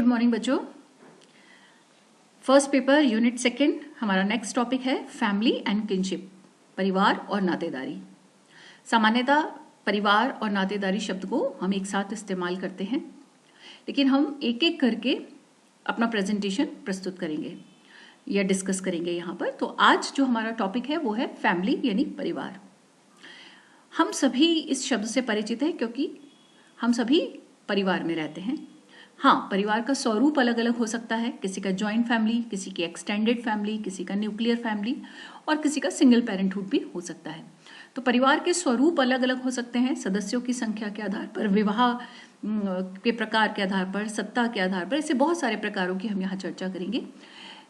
Morning बच्चों। First paper unit second हमारा next topic है फैमिली एंड किनशिप, परिवार और नातेदारी। सामान्यतः परिवार और नातेदारी शब्द को हम एक साथ इस्तेमाल करते हैं, लेकिन हम एक एक करके अपना प्रेजेंटेशन प्रस्तुत करेंगे या डिस्कस करेंगे यहाँ पर। तो आज जो हमारा टॉपिक है वो है फैमिली यानी परिवार। हम सभी इस शब्द से परिचित हैं क्योंकि हम सभी परिवार में रहते हैं। हाँ, परिवार का स्वरूप अलग अलग हो सकता है, किसी का जॉइंट फैमिली, किसी की एक्सटेंडेड फैमिली, किसी का न्यूक्लियर फैमिली और किसी का सिंगल पेरेंटहुड भी हो सकता है। तो परिवार के स्वरूप अलग अलग हो सकते हैं, सदस्यों की संख्या के आधार पर, विवाह के प्रकार के आधार पर, सत्ता के आधार पर, ऐसे बहुत सारे प्रकारों की हम यहाँ चर्चा करेंगे।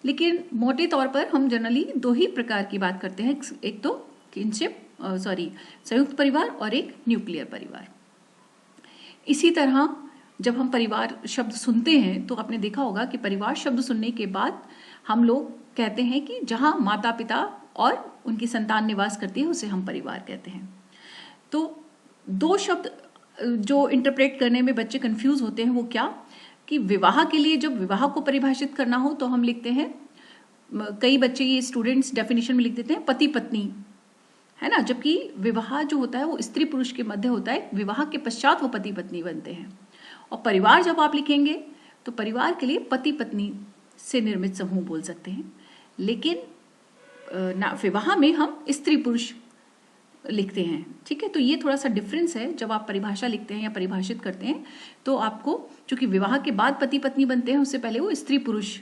लेकिन मोटे तौर पर हम जनरली दो ही प्रकार की बात करते हैं, एक तो किनशिप संयुक्त परिवार और एक न्यूक्लियर परिवार। इसी तरह जब हम परिवार शब्द सुनते हैं तो आपने देखा होगा कि परिवार शब्द सुनने के बाद हम लोग कहते हैं कि जहां माता पिता और उनकी संतान निवास करती है उसे हम परिवार कहते हैं। तो दो शब्द जो इंटरप्रेट करने में बच्चे कंफ्यूज होते हैं वो क्या, कि विवाह के लिए जब विवाह को परिभाषित करना हो तो हम लिखते हैं, कई बच्चे ये स्टूडेंट्स डेफिनेशन में लिख देते हैं पति पत्नी, है ना, जबकि विवाह जो होता है वो स्त्री पुरुष के मध्य होता है, विवाह के पश्चात वो पति पत्नी बनते हैं। और परिवार जब आप लिखेंगे तो परिवार के लिए पति पत्नी से निर्मित समूह बोल सकते हैं, लेकिन विवाह में हम स्त्री पुरुष लिखते हैं। ठीक है, तो ये थोड़ा सा डिफरेंस है। जब आप परिभाषा लिखते हैं या परिभाषित करते हैं तो आपको, चूंकि विवाह के बाद पति पत्नी बनते हैं, उससे पहले वो स्त्री पुरुष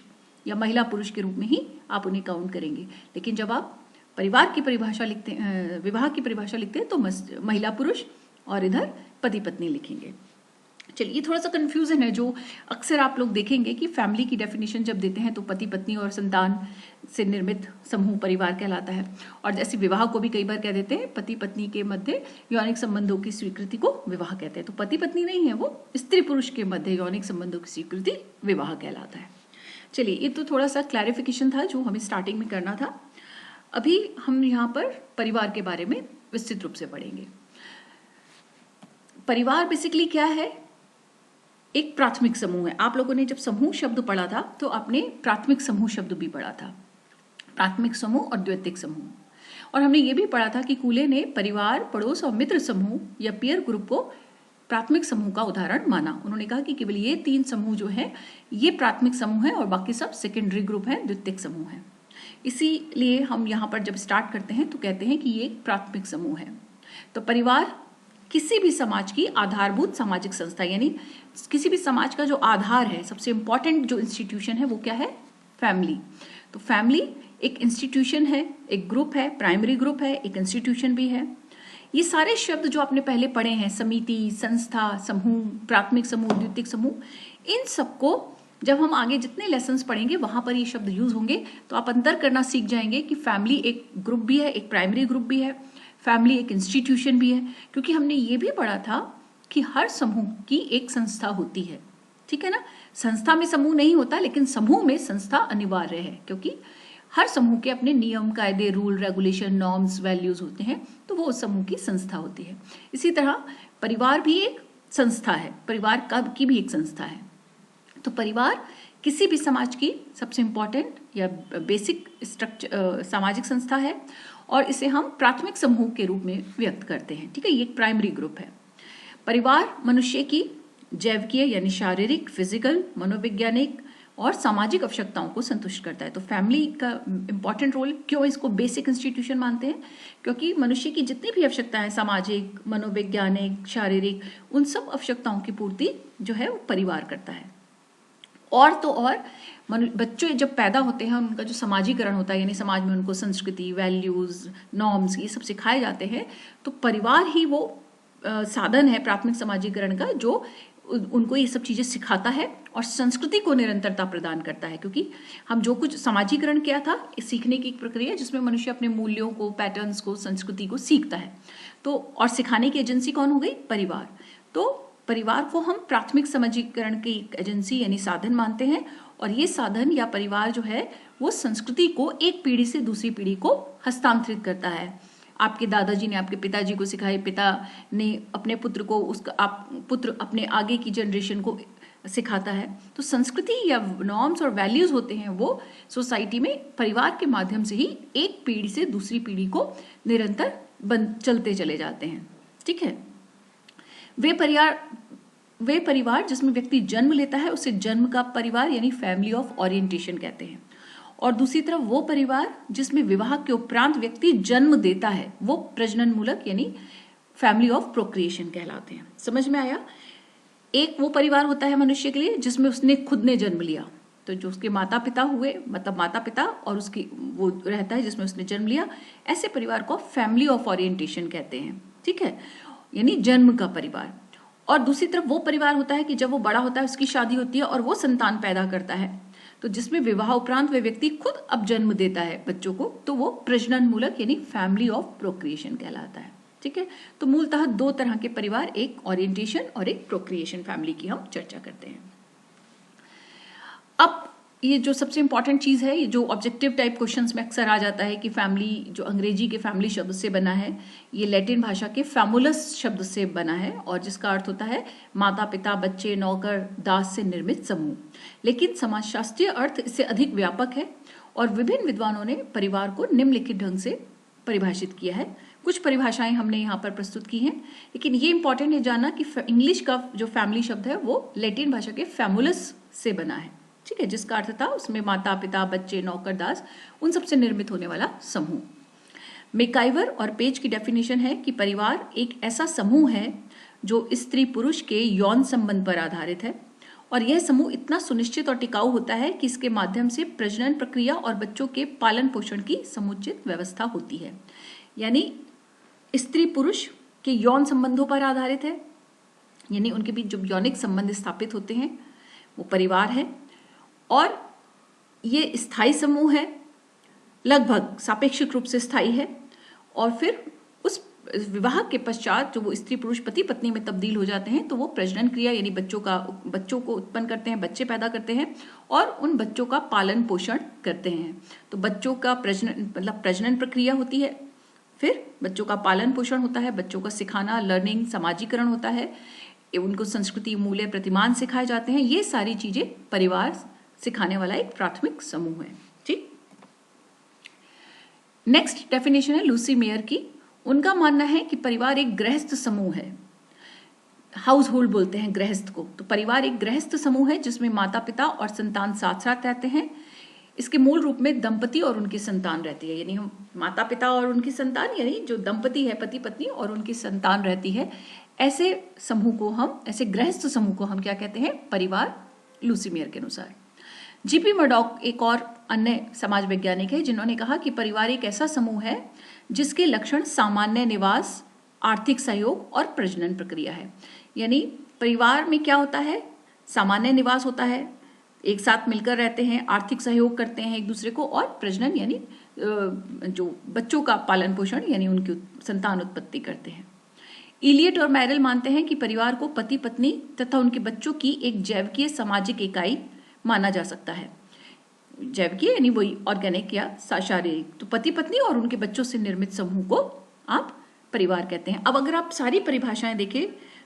या महिला पुरुष के रूप में ही आप उन्हें काउंट करेंगे। लेकिन जब आप परिवार की परिभाषा लिखते हैं, विवाह की परिभाषा लिखते हैं तो महिला पुरुष और इधर पति पत्नी लिखेंगे। चलिए, थोड़ा सा कंफ्यूजन है जो अक्सर आप लोग देखेंगे कि फैमिली की डेफिनेशन जब देते हैं तो पति पत्नी और संतान से निर्मित समूह परिवार कहलाता है, और जैसे विवाह को भी कई बार कह देते हैं पति पत्नी के मध्य यौनिक संबंधों की स्वीकृति को विवाह कहते हैं। तो पति पत्नी नहीं है, वो स्त्री पुरुष के मध्य यौनिक संबंधों की स्वीकृति विवाह कहलाता है। चलिए, ये तो थोड़ा सा क्लैरिफिकेशन था जो हमें स्टार्टिंग में करना था। अभी हम यहाँ पर परिवार के बारे में विस्तृत रूप से पढ़ेंगे। परिवार बेसिकली क्या है? एक प्राथमिक समूह है। आप लोगों ने जब समूह शब्द पढ़ा था तो आपने प्राथमिक समूह शब्द भी पढ़ा था, प्राथमिक समूह और द्वितीयक समूह। और हमने ये भी पढ़ा था कि कूले ने परिवार, पड़ोस और मित्र समूह या पीयर ग्रुप को प्राथमिक समूह का उदाहरण माना। उन्होंने कहा कि केवल ये तीन समूह जो है ये प्राथमिक समूह है और बाकी सब सेकेंडरी ग्रुप है, द्वितीयक समूह है। इसीलिए हम यहाँ पर जब स्टार्ट करते हैं तो कहते हैं कि ये एक प्राथमिक समूह है। तो परिवार किसी भी समाज की आधारभूत सामाजिक संस्था, यानी किसी भी समाज का जो आधार है, सबसे इंपॉर्टेंट जो इंस्टीट्यूशन है वो क्या है? फैमिली। तो फैमिली एक इंस्टीट्यूशन है, एक ग्रुप है, प्राइमरी ग्रुप है, एक इंस्टीट्यूशन भी है। ये सारे शब्द जो आपने पहले पढ़े हैं, समिति, संस्था, समूह, प्राथमिक समूह, द्वितीयक समूह, इन सबको जब हम आगे जितने लेसन्स पढ़ेंगे वहां पर ये शब्द यूज होंगे तो आप अंतर करना सीख जाएंगे कि फैमिली एक ग्रुप भी है, एक प्राइमरी ग्रुप भी है, फैमिली एक इंस्टीट्यूशन भी है। क्योंकि हमने ये भी पढ़ा था कि हर समूह की एक संस्था होती है, ठीक है ना। संस्था में समूह नहीं होता, लेकिन समूह में संस्था अनिवार्य है, क्योंकि हर समूह के अपने नियम, कायदे, रूल, रेगुलेशन, नॉर्म्स, वैल्यूज होते हैं, तो वो उस समूह की संस्था होती है। इसी तरह परिवार भी एक संस्था है, परिवार की भी एक संस्था है। तो परिवार किसी भी समाज की सबसे इंपॉर्टेंट या बेसिक स्ट्रक्चर सामाजिक संस्था है और इसे हम प्राथमिक समूह के रूप में व्यक्त करते हैं। ठीक है, ये एक प्राइमरी ग्रुप है। परिवार मनुष्य की जैविकीय यानी शारीरिक, फिजिकल, मनोवैज्ञानिक और सामाजिक आवश्यकताओं को संतुष्ट करता है। तो फैमिली का इंपॉर्टेंट रोल, क्यों इसको बेसिक इंस्टीट्यूशन मानते हैं? क्योंकि मनुष्य की जितनी भी आवश्यकताएं, सामाजिक, मनोवैज्ञानिक, शारीरिक, उन सब आवश्यकताओं की पूर्ति जो है वो परिवार करता है। और तो और बच्चे जब पैदा होते हैं उनका जो समाजीकरण होता है, यानी समाज में उनको संस्कृति, वैल्यूज, नॉर्म्स, ये सब सिखाए जाते हैं, तो परिवार ही वो साधन है प्राथमिक समाजीकरण का जो उनको ये सब चीजें सिखाता है और संस्कृति को निरंतरता प्रदान करता है। क्योंकि हम जो कुछ समाजीकरण किया था, इस सीखने की एक प्रक्रिया जिसमें मनुष्य अपने मूल्यों को, पैटर्न्स को, संस्कृति को सीखता है। तो और सिखाने की एजेंसी कौन हो गई? परिवार। तो परिवार को हम प्राथमिक समाजीकरण की एजेंसी यानी साधन मानते हैं, और ये साधन या परिवार जो है वो संस्कृति को एक पीढ़ी से दूसरी पीढ़ी को हस्तांतरित करता है। आपके दादाजी ने आपके पिताजी को सिखाए, पिता ने अपने पुत्र को, पुत्र अपने आगे की जनरेशन को सिखाता है। तो संस्कृति या नॉर्म्स और वैल्यूज होते हैं वो सोसाइटी में परिवार के माध्यम से ही एक पीढ़ी से दूसरी पीढ़ी को निरंतर चलते चले जाते हैं। ठीक है, वे परिवार जिसमें व्यक्ति जन्म लेता है उसे जन्म का परिवार यानी फैमिली ऑफ ओरिएंटेशन कहते हैं, और दूसरी तरफ वो परिवार जिसमें विवाह के उपरांत व्यक्ति जन्म देता है वो प्रजनन मूलक यानी फैमिली ऑफ प्रोक्रिएशन कहलाते हैं। समझ में आया? एक वो परिवार होता है मनुष्य के लिए जिसमें उसने खुद ने जन्म लिया, तो जो उसके माता पिता हुए, मतलब माता पिता और उसकी वो रहता है जिसमें उसने जन्म लिया, ऐसे परिवार को फैमिली ऑफ ओरिएंटेशन कहते हैं। ठीक है, यानी जन्म का परिवार। और दूसरी तरफ वो परिवार होता है कि जब वो बड़ा होता है उसकी शादी होती है और वो संतान पैदा करता है, तो जिसमें विवाह उपरांत वे व्यक्ति खुद अब जन्म देता है बच्चों को, तो वो प्रजनन मूलक यानी फैमिली ऑफ प्रोक्रिएशन कहलाता है। ठीक है, तो मूलतः दो तरह के परिवार, एक ओरिएंटेशन और एक प्रोक्रिएशन फैमिली की हम चर्चा करते हैं। अब ये जो सबसे इंपॉर्टेंट चीज है, ये जो ऑब्जेक्टिव टाइप क्वेश्चंस में अक्सर आ जाता है कि फैमिली जो अंग्रेजी के फैमिली शब्द से बना है, ये लैटिन भाषा के फैमुलस शब्द से बना है और जिसका अर्थ होता है माता पिता बच्चे नौकर दास से निर्मित समूह। लेकिन समाजशास्त्रीय अर्थ इससे अधिक व्यापक है और विभिन्न विद्वानों ने परिवार को निम्नलिखित ढंग से परिभाषित किया है। कुछ परिभाषाएं हमने यहाँ पर प्रस्तुत की हैं, लेकिन ये इंपॉर्टेंट है जानना कि इंग्लिश का जो फैमिली शब्द है वो लैटिन भाषा के फैमुलस से बना है। ठीक है, जिसका अर्थ था उसमें माता पिता बच्चे नौकर दास उन सबसे निर्मित होने वाला समूह। मैकाइवर और पेज की डेफिनेशन है कि परिवार एक ऐसा समूह है जो स्त्री पुरुष के यौन संबंध पर आधारित है और यह समूह इतना सुनिश्चित और टिकाऊ होता है कि इसके माध्यम से प्रजनन प्रक्रिया और बच्चों के पालन पोषण की समुचित व्यवस्था होती है। यानी स्त्री पुरुष के यौन संबंधों पर आधारित है, यानी उनके बीच जो यौनिक संबंध स्थापित होते हैं वो परिवार है, और ये स्थायी समूह है, लगभग सापेक्षिक रूप से स्थायी है, और फिर उस विवाह के पश्चात जो वो स्त्री पुरुष पति पत्नी में तब्दील हो जाते हैं तो वो प्रजनन क्रिया यानी बच्चों को उत्पन्न करते हैं, बच्चे पैदा करते हैं और उन बच्चों का पालन पोषण करते हैं। तो बच्चों का प्रजनन प्रक्रिया होती है, फिर बच्चों का पालन पोषण होता है, बच्चों का सिखाना लर्निंग समाजीकरण होता है, उनको संस्कृति मूल्य प्रतिमान सिखाए जाते हैं। ये सारी चीजें परिवार सिखाने वाला एक प्राथमिक समूह है। ठीक, नेक्स्ट डेफिनेशन है लूसी मेयर की। उनका मानना है कि परिवार एक गृहस्थ समूह है, हाउस होल्ड बोलते हैं गृहस्थ को। तो परिवार एक गृहस्थ समूह है जिसमें माता पिता और संतान साथ साथ रहते हैं। इसके मूल रूप में दंपति और उनकी संतान रहती है, यानी हम माता पिता और उनकी संतान यानी जो दंपति है पति पत्नी और उनकी संतान रहती है, ऐसे समूह को हम, ऐसे गृहस्थ समूह को हम क्या कहते हैं? परिवार, लूसी मेयर के अनुसार। जीपी मर्डॉक एक और अन्य समाज वैज्ञानिक है जिन्होंने कहा कि परिवार एक ऐसा समूह है जिसके लक्षण सामान्य निवास, आर्थिक सहयोग और प्रजनन प्रक्रिया है। यानी परिवार में क्या होता है? सामान्य निवास होता है, एक साथ मिलकर रहते हैं, आर्थिक सहयोग करते हैं एक दूसरे को, और प्रजनन यानी जो बच्चों का पालन पोषण यानी उनकी संतान उत्पत्ति करते हैं। इलियट और मैरल मानते हैं कि परिवार को पति पत्नी तथा उनके बच्चों की एक जैविकीय सामाजिक इकाई माना जा सकता है। जैविकीय यानी वही ऑर्गेनिक या शारीरिक। तो पति पत्नी और उनके बच्चों से निर्मित समूह को आप परिवार कहते हैं। अब अगर आप सारी परिभाषाएं देखें,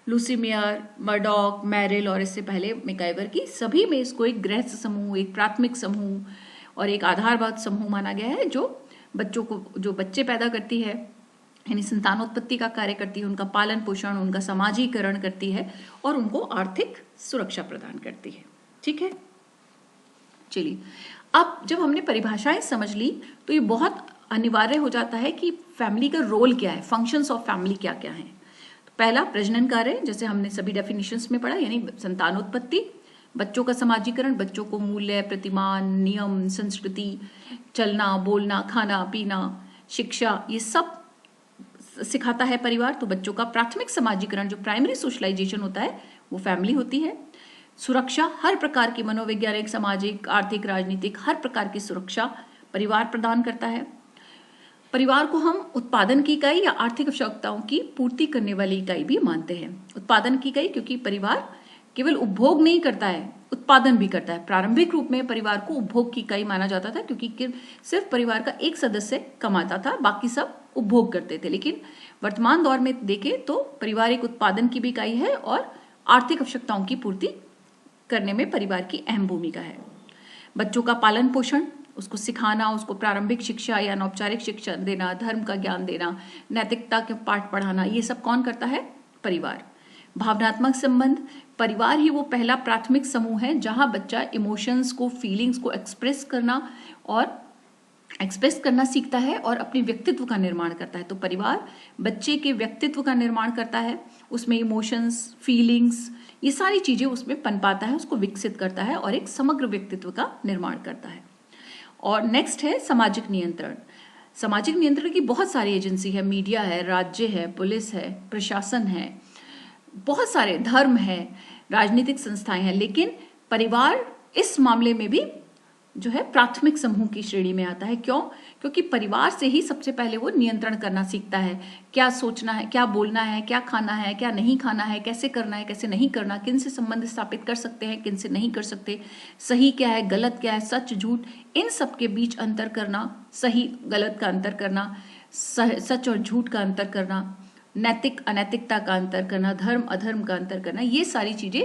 लूसी मेयर, मर्डॉक, मैरिल और इससे पहले मैकाइवर की, सभी में इसको एक गृहस्थ समूह, एक प्राथमिक समूह और एक आधारभूत समूह माना गया है जो बच्चों को, जो बच्चे पैदा करती है यानी संतानोत्पत्ति का कार्य करती है, उनका पालन पोषण, उनका समाजीकरण करती है और उनको आर्थिक सुरक्षा प्रदान करती है। ठीक है, चलिए अब जब हमने परिभाषाएं समझ ली तो ये बहुत अनिवार्य हो जाता है कि फैमिली का रोल क्या है, फंक्शंस ऑफ फैमिली क्या क्या हैं। तो पहला प्रजनन कार्य, जैसे हमने सभी डेफिनेशंस में पढ़ा, यानी संतानोत्पत्ति, बच्चों का समाजीकरण, बच्चों को मूल्य, प्रतिमान, नियम, संस्कृति, चलना बोलना, खाना पीना, शिक्षा, ये सब सिखाता है परिवार। तो बच्चों का प्राथमिक समाजीकरण, जो प्राइमरी सोशलाइजेशन होता है, वो फैमिली होती है। सुरक्षा, हर प्रकार की मनोवैज्ञानिक, सामाजिक, आर्थिक, राजनीतिक, हर प्रकार की सुरक्षा परिवार प्रदान करता है। परिवार को हम उत्पादन की इकाई या आर्थिक आवश्यकताओं की पूर्ति करने वाली इकाई भी मानते हैं। उत्पादन की इकाई क्योंकि परिवार केवल उपभोग नहीं करता है, उत्पादन भी करता है। प्रारंभिक रूप में परिवार को उपभोग की इकाई माना जाता था क्योंकि सिर्फ परिवार का एक सदस्य कमाता था, बाकी सब उपभोग करते थे। लेकिन वर्तमान दौर में देखें तो परिवार एक उत्पादन की भी इकाई है और आर्थिक आवश्यकताओं की पूर्ति करने में परिवार की अहम भूमिका है। बच्चों का पालन पोषण, उसको सिखाना, उसको प्रारंभिक शिक्षा या अनौपचारिक शिक्षा देना, धर्म का ज्ञान देना, नैतिकता के पाठ पढ़ाना, ये सब कौन करता है? परिवार। भावनात्मक संबंध, परिवार ही वो पहला प्राथमिक समूह है जहां बच्चा इमोशंस को, फीलिंग्स को एक्सप्रेस करना सीखता है और अपने व्यक्तित्व का निर्माण करता है। तो परिवार बच्चे के व्यक्तित्व का निर्माण करता है, उसमें इमोशंस, फीलिंग्स, ये सारी चीजें उसमें पनपाता है, उसको विकसित करता है और एक समग्र व्यक्तित्व का निर्माण करता है। और नेक्स्ट है सामाजिक नियंत्रण। सामाजिक नियंत्रण की बहुत सारी एजेंसी है, मीडिया है, राज्य है, पुलिस है, प्रशासन है, बहुत सारे धर्म है, राजनीतिक संस्थाएं हैं, लेकिन परिवार इस मामले में भी जो है प्राथमिक समूह की श्रेणी में आता है। क्यों? क्योंकि परिवार से ही सबसे पहले वो नियंत्रण करना सीखता है, क्या सोचना है, क्या बोलना है, क्या खाना है, क्या नहीं खाना है, कैसे करना है, कैसे नहीं करना, किन से संबंध स्थापित कर सकते हैं, किन से नहीं कर सकते, सही क्या है, गलत क्या है, सच झूठ, इन सब के बीच अंतर करना, सही गलत का अंतर करना, सच और झूठ का अंतर करना, नैतिक अनैतिकता का अंतर करना, धर्म अधर्म का अंतर करना, ये सारी चीजें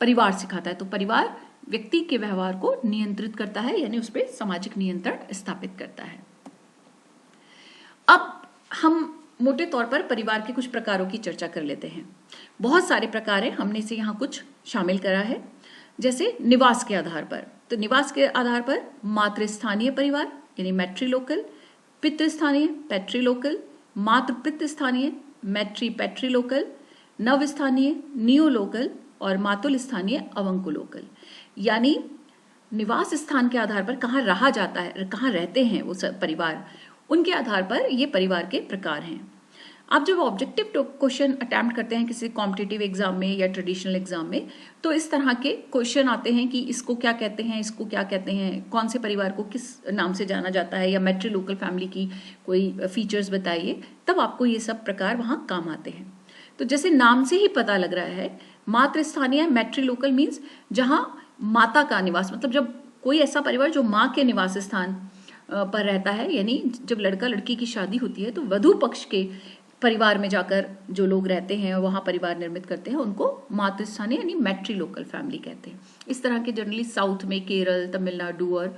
परिवार सिखाता है। तो परिवार व्यक्ति के व्यवहार को नियंत्रित करता है, यानी उस पर सामाजिक नियंत्रण स्थापित करता है। अब हम मोटे तौर पर परिवार के कुछ प्रकारों की चर्चा कर लेते हैं। बहुत सारे प्रकार हैं, हमने से यहाँ कुछ शामिल करा है। जैसे निवास के आधार पर, तो निवास के आधार पर मातृस्थानीय परिवार यानी मैट्रीलोकल, पितृस्थानीय पैट्रीलोकल, मातृ पितृस्थानीय मैट्री पैट्रीलोकल, नवस्थानीय नियोलोकल और मातुल स्थानीय अवंकुलोकल। यानी निवास स्थान के आधार पर कहाँ रहा जाता है, कहाँ रहते हैं वो सब परिवार, उनके आधार पर ये परिवार के प्रकार हैं। आप जब ऑब्जेक्टिव क्वेश्चन अटेम्प्ट करते हैं किसी कॉम्पिटिटिव एग्जाम में या ट्रेडिशनल एग्जाम में, तो इस तरह के क्वेश्चन आते हैं कि इसको क्या कहते हैं, इसको क्या कहते हैं, कौन से परिवार को किस नाम से जाना जाता है, या मैट्रीलोकल फैमिली की कोई फीचर्स बताइए, तब आपको ये सब प्रकार वहाँ काम आते हैं। तो जैसे नाम से ही पता लग रहा है, मातृस्थानीय मैट्रीलोकल मीन्स जहाँ माता का निवास, मतलब जब कोई ऐसा परिवार जो माँ के निवास स्थान पर रहता है, यानी जब लड़का लड़की की शादी होती है तो वधू पक्ष के परिवार में जाकर जो लोग रहते हैं वहाँ परिवार निर्मित करते हैं, उनको मातृस्थानीय यानी मैट्रीलोकल फैमिली कहते हैं। इस तरह के जनरली साउथ में केरल, तमिलनाडु और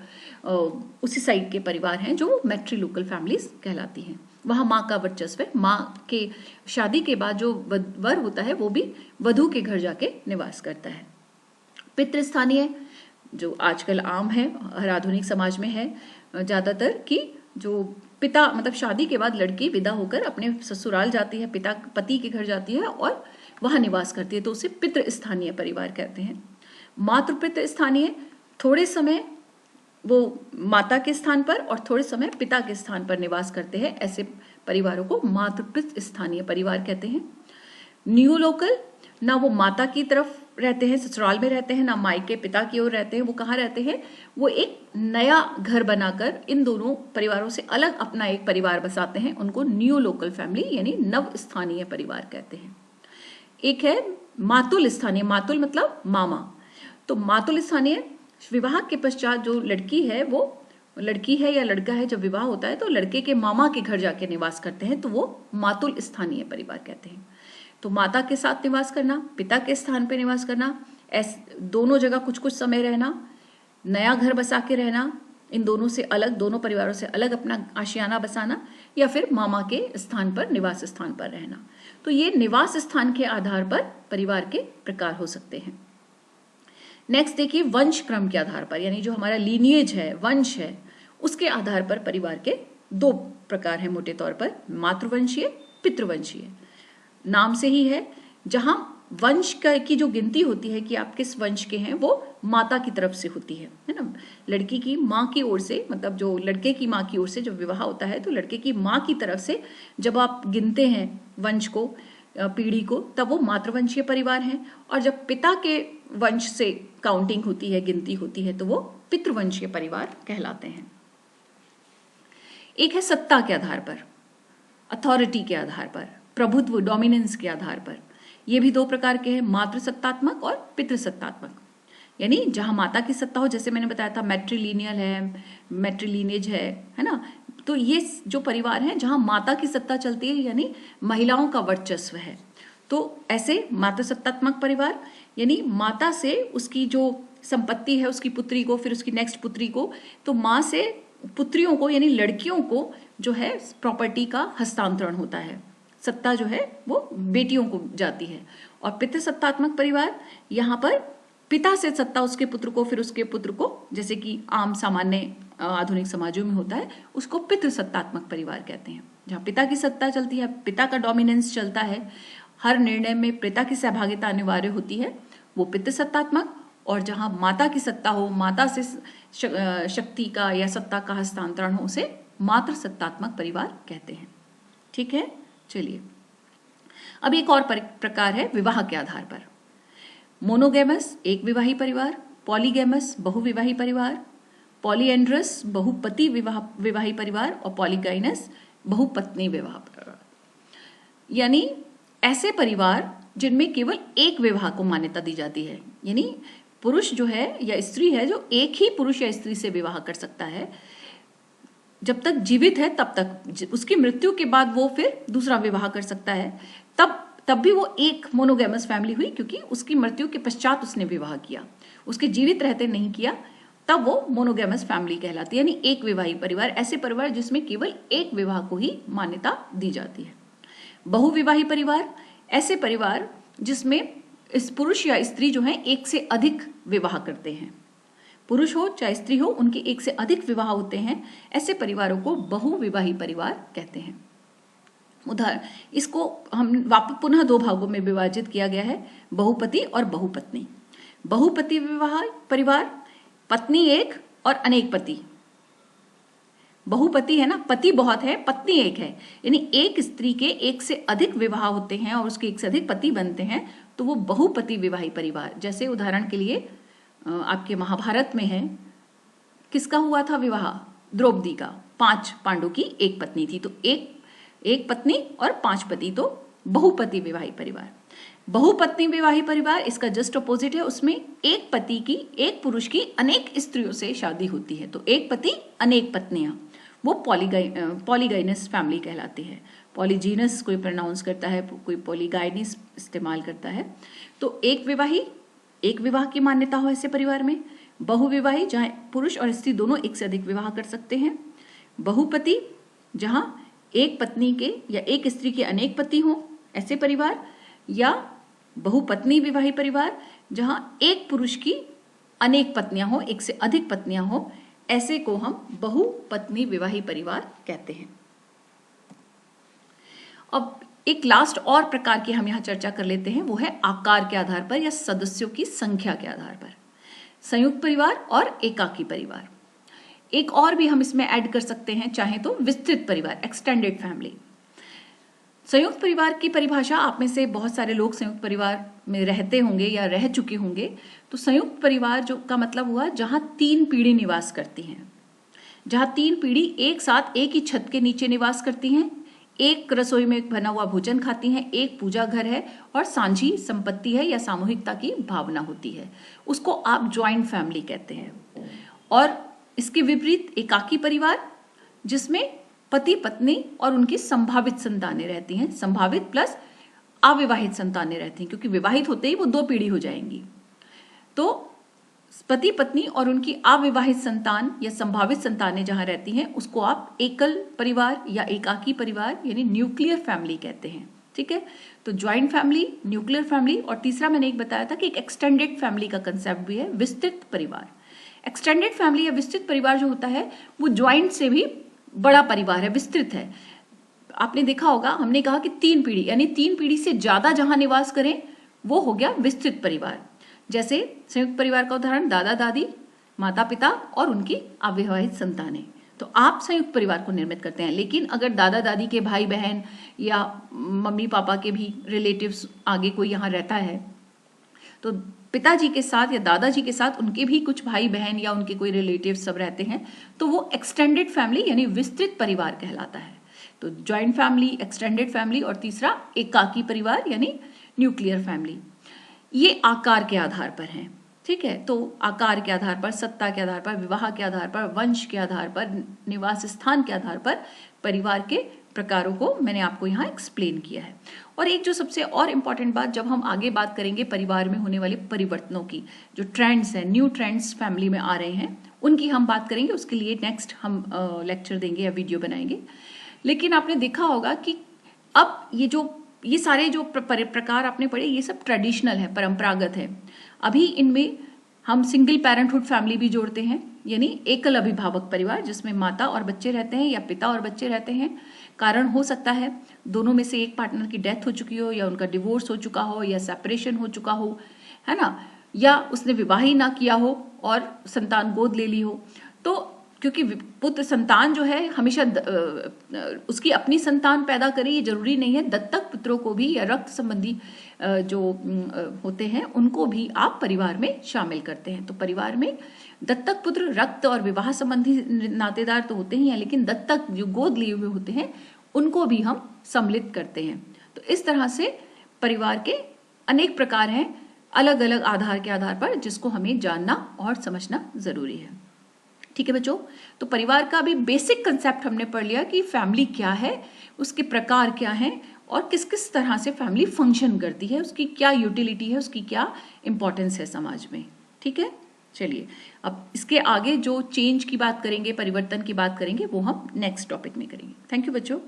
उसी साइड के परिवार हैं जो मैट्रीलोकल फैमिलीज कहलाती हैं। वहाँ माँ का वर्चस्व है, माँ के शादी के बाद जो वर होता है वो भी वधू के घर जाके निवास करता है। पितृस्थानीय जो आजकल आम है, हर आधुनिक समाज में है ज़्यादातर, कि जो पिता मतलब शादी के बाद लड़की विदा होकर अपने ससुराल जाती है, पति के घर जाती है और वहाँ निवास करती है, तो उसे पितृस्थानीय परिवार कहते हैं। मातृपितृ स्थानीय, थोड़े समय वो माता के स्थान पर और थोड़े समय पिता के स्थान पर निवास करते हैं, ऐसे परिवारों को मातृपितृ स्थानीय परिवार कहते हैं। नियोलोकल, ना वो माता की तरफ रहते हैं, ससुराल में रहते हैं, ना मायके पिता की ओर रहते हैं, वो कहाँ रहते हैं, वो एक नया घर बनाकर इन दोनों परिवारों से अलग अपना एक परिवार बसाते हैं, उनको नियोलोकल फैमिली यानी नव स्थानीय परिवार कहते हैं। एक है मातुल स्थानीय, मातुल मतलब मामा, तो मातुल स्थानीय विवाह के पश्चात जो लड़की है, वो लड़की है या लड़का है, जब विवाह होता है तो लड़के के मामा के घर जाके निवास करते हैं, तो वो मातुल स्थानीय परिवार कहते हैं। तो माता के साथ निवास करना, पिता के स्थान पर निवास करना, ऐसे दोनों जगह कुछ कुछ समय रहना, नया घर बसा के रहना, इन दोनों से अलग, दोनों परिवारों से अलग अपना आशियाना बसाना, या फिर मामा के स्थान पर, निवास स्थान पर रहना। तो ये निवास स्थान के आधार पर परिवार के प्रकार हो सकते हैं। नेक्स्ट देखिए वंश क्रम के आधार पर, यानी जो हमारा लीनिएज है, वंश है, उसके आधार पर परिवार के दो प्रकार हैं मोटे तौर पर, मातृवंशीय, पितृवंशीय। नाम से ही है, जहां वंश की जो गिनती होती है कि आप किस वंश के हैं, वो माता की तरफ से होती है ना। लड़की की माँ की ओर से, मतलब जो लड़के की माँ की ओर से जब विवाह होता है तो लड़के की माँ की तरफ से जब आप गिनते हैं वंश को, पीढ़ी को, तब वो मातृवंशीय परिवार हैं। और जब पिता के वंश से काउंटिंग होती है, गिनती होती है, तो वो पितृवंशीय परिवार कहलाते हैं। एक है सत्ता के आधार पर, अथॉरिटी के आधार पर, प्रभुत्व डोमिनेंस के आधार पर। ये भी दो प्रकार के हैं, मातृसत्तात्मक और पितृसत्तात्मक। यानी जहां माता की सत्ता हो, जैसे मैंने बताया था मैट्रिलिनियल है, मैट्रिलिनेज है ना। तो ये जो परिवार है जहां माता की सत्ता चलती है, यानी महिलाओं का वर्चस्व है, तो ऐसे मातृसत्तात्मक परिवार यानी माता से उसकी जो संपत्ति है उसकी पुत्री को, फिर उसकी नेक्स्ट पुत्री को, तो माँ से पुत्रियों को यानी लड़कियों को जो है प्रॉपर्टी का हस्तांतरण होता है, सत्ता जो है वो बेटियों को जाती है। और पितृसत्तात्मक परिवार, यहाँ पर पिता से सत्ता उसके पुत्र को, फिर उसके पुत्र को, जैसे कि आम सामान्य आधुनिक समाजों में होता है, उसको पितृसत्तात्मक परिवार कहते हैं। जहाँ पिता की सत्ता चलती है, पिता का डोमिनेंस चलता है, हर निर्णय में पिता की सहभागिता अनिवार्य होती है, वो पितृसत्तात्मक। और जहाँ माता की सत्ता हो, माता से शक्ति का या सत्ता का हस्तांतरण हो, उसे मातृसत्तात्मक परिवार कहते हैं। ठीक है, चलिए अब एक और प्रकार है विवाह के आधार पर। मोनोगेमस एक विवाही परिवार, पॉलीगेमस बहुविवाही परिवार, पॉलीएंड्रस बहुपति विवाही परिवार और पॉलीगाइनस बहुपत्नी विवाह परिवार। यानी ऐसे परिवार जिनमें केवल एक विवाह को मान्यता दी जाती है, यानी पुरुष जो है या स्त्री है जो एक ही पुरुष या स्त्री से विवाह कर सकता है, जब तक जीवित है तब तक, उसकी मृत्यु के बाद वो फिर दूसरा विवाह कर सकता है, तब भी वो एक मोनोगेमस फैमिली हुई, क्योंकि उसकी मृत्यु के पश्चात उसने विवाह किया, उसके जीवित रहते नहीं किया, तब वो मोनोगेमस फैमिली कहलाती है, यानी एक विवाही परिवार। ऐसे परिवार जिसमें केवल एक विवाह को ही मान्यता दी जाती है। बहुविवाही परिवार ऐसे परिवार जिसमें इस पुरुष या स्त्री जो है एक से अधिक विवाह करते हैं, पुरुष हो चाहे स्त्री हो, उनके एक से अधिक विवाह होते हैं, ऐसे परिवारों को बहुविवाही परिवार कहते हैं। उदाहरण, इसको हम वापस पुनः दो भागों में विभाजित किया गया है, बहुपति और बहुपत्नी। बहुपति विवाह परिवार, पत्नी एक और अनेक पति। बहुपति है ना, पति बहुत है, पत्नी एक है, यानी एक स्त्री के एक से अधिक विवाह होते हैं और उसके एक से अधिक पति बनते हैं, तो वो बहुपति विवाही परिवार। जैसे उदाहरण के लिए आपके महाभारत में है, किसका हुआ था विवाह? द्रौपदी का। 5 पांडवों की एक पत्नी थी, तो एक पत्नी और 5 पति, तो बहुपति विवाही परिवार। बहुपत्नी विवाही परिवार इसका जस्ट अपोजिट है, उसमें एक पति की, एक पुरुष की अनेक स्त्रियों से शादी होती है, तो एक पति अनेक पत्नियां, वो पॉलीगाइनस फैमिली कहलाती है। पॉलीजीनस कोई प्रोनाउंस करता है, कोई पॉलीगाइनस इस्तेमाल करता है। तो एक विवाह की मान्यता हो ऐसे परिवार में। बहुविवाही जहां पुरुष और स्त्री दोनों एक से अधिक विवाह कर सकते हैं। बहुपति जहां एक पत्नी के या एक स्त्री के अनेक पति हों ऐसे परिवार, या बहुपत्नी विवाही परिवार जहां एक पुरुष की अनेक पत्नियां हो, एक से अधिक पत्नियां हो, ऐसे को हम बहुपत्नी विवाही परिवार कहते हैं। अब एक लास्ट और प्रकार की हम यहां चर्चा कर लेते हैं, वो है आकार के आधार पर या सदस्यों की संख्या के आधार पर। संयुक्त परिवार और एकाकी परिवार। एक और भी हम इसमें ऐड कर सकते हैं चाहे तो, विस्तृत परिवार, एक्सटेंडेड फैमिली। संयुक्त परिवार की परिभाषा, आप में से बहुत सारे लोग संयुक्त परिवार में रहते होंगे या रह चुके होंगे। तो संयुक्त परिवार जो का मतलब हुआ जहां 3 पीढ़ी निवास करती हैं, जहां 3 पीढ़ी एक साथ एक ही छत के नीचे निवास करती हैं, एक रसोई में बना हुआ भोजन खाती हैं, एक पूजा घर है और सांझी संपत्ति है या सामूहिकता की भावना होती है, उसको आप ज्वाइंट फैमिली कहते हैं। और इसके विपरीत एकाकी परिवार, जिसमें पति पत्नी और उनकी संभावित संतानें रहती हैं, संभावित प्लस अविवाहित संतानें रहती हैं, क्योंकि विवाहित होते ही वो 2 पीढ़ी हो जाएंगी। तो पति पत्नी और उनकी अविवाहित संतान या संभावित संतानें जहां रहती हैं, उसको आप एकल परिवार या एकाकी परिवार यानी न्यूक्लियर फैमिली कहते हैं। ठीक है, तो ज्वाइंट फैमिली, न्यूक्लियर फैमिली, और तीसरा मैंने एक बताया था कि एक एक्सटेंडेड फैमिली का कंसेप्ट भी है, विस्तृत परिवार। एक्सटेंडेड फैमिली या विस्तृत परिवार जो होता है वो ज्वाइंट से भी बड़ा परिवार है, विस्तृत है। आपने देखा होगा, हमने कहा कि 3 पीढ़ी यानी 3 पीढ़ी से ज्यादा जहां निवास करें वो हो गया विस्तृत परिवार। जैसे संयुक्त परिवार का उदाहरण दादा दादी, माता पिता और उनकी अविवाहित संतानें। तो आप संयुक्त परिवार को निर्मित करते हैं, लेकिन अगर दादा दादी के भाई बहन या मम्मी पापा के भी रिलेटिव्स आगे कोई यहाँ रहता है, तो पिताजी के साथ या दादाजी के साथ उनके भी कुछ भाई बहन या उनके कोई रिलेटिव सब रहते हैं, तो वो एक्सटेंडेड फैमिली यानी विस्तृत परिवार कहलाता है। तो ज्वाइंट फैमिली, एक्सटेंडेड फैमिली, और तीसरा एकाकी परिवार यानी न्यूक्लियर फैमिली। ये आकार के आधार पर हैं। ठीक है, तो आकार के आधार पर, सत्ता के आधार पर, विवाह के आधार पर, वंश के आधार पर, निवास स्थान के आधार पर परिवार के प्रकारों को मैंने आपको यहाँ एक्सप्लेन किया है। और एक जो सबसे और इम्पॉर्टेंट बात, जब हम आगे बात करेंगे परिवार में होने वाले परिवर्तनों की, जो ट्रेंड्स हैं, न्यू ट्रेंड्स फैमिली में आ रहे हैं, उनकी हम बात करेंगे। उसके लिए नेक्स्ट हम लेक्चर देंगे या वीडियो बनाएंगे। लेकिन आपने देखा होगा कि अब ये सारे जो प्रकार आपने पढ़े, ये सब ट्रेडिशनल है, परंपरागत है। अभी इनमें हम सिंगल पेरेंटहुड फैमिली भी जोड़ते हैं, यानी एकल अभिभावक परिवार जिसमें माता और बच्चे रहते हैं या पिता और बच्चे रहते हैं। कारण हो सकता है दोनों में से एक पार्टनर की डेथ हो चुकी हो, या उनका डिवोर्स हो चुका हो, या सेपरेशन हो चुका हो, है ना, या उसने विवाह ही ना किया हो और संतान गोद ले ली हो। तो क्योंकि पुत्र संतान जो है हमेशा उसकी अपनी संतान पैदा करे ये जरूरी नहीं है, दत्तक पुत्रों को भी या रक्त संबंधी जो होते हैं उनको भी आप परिवार में शामिल करते हैं। तो परिवार में दत्तक पुत्र, रक्त और विवाह संबंधी नातेदार तो होते ही हैं, लेकिन दत्तक जो गोद लिए हुए होते हैं उनको भी हम सम्मिलित करते हैं। तो इस तरह से परिवार के अनेक प्रकार हैं, अलग अलग आधार के आधार पर, जिसको हमें जानना और समझना जरूरी है। ठीक है बच्चों, तो परिवार का भी बेसिक कंसेप्ट हमने पढ़ लिया कि फैमिली क्या है, उसके प्रकार क्या हैं और किस किस तरह से फैमिली फंक्शन करती है, उसकी क्या यूटिलिटी है, उसकी क्या इंपॉर्टेंस है समाज में। ठीक है, चलिए अब इसके आगे जो चेंज की बात करेंगे, परिवर्तन की बात करेंगे, वो हम नेक्स्ट टॉपिक में करेंगे। थैंक यू बच्चों।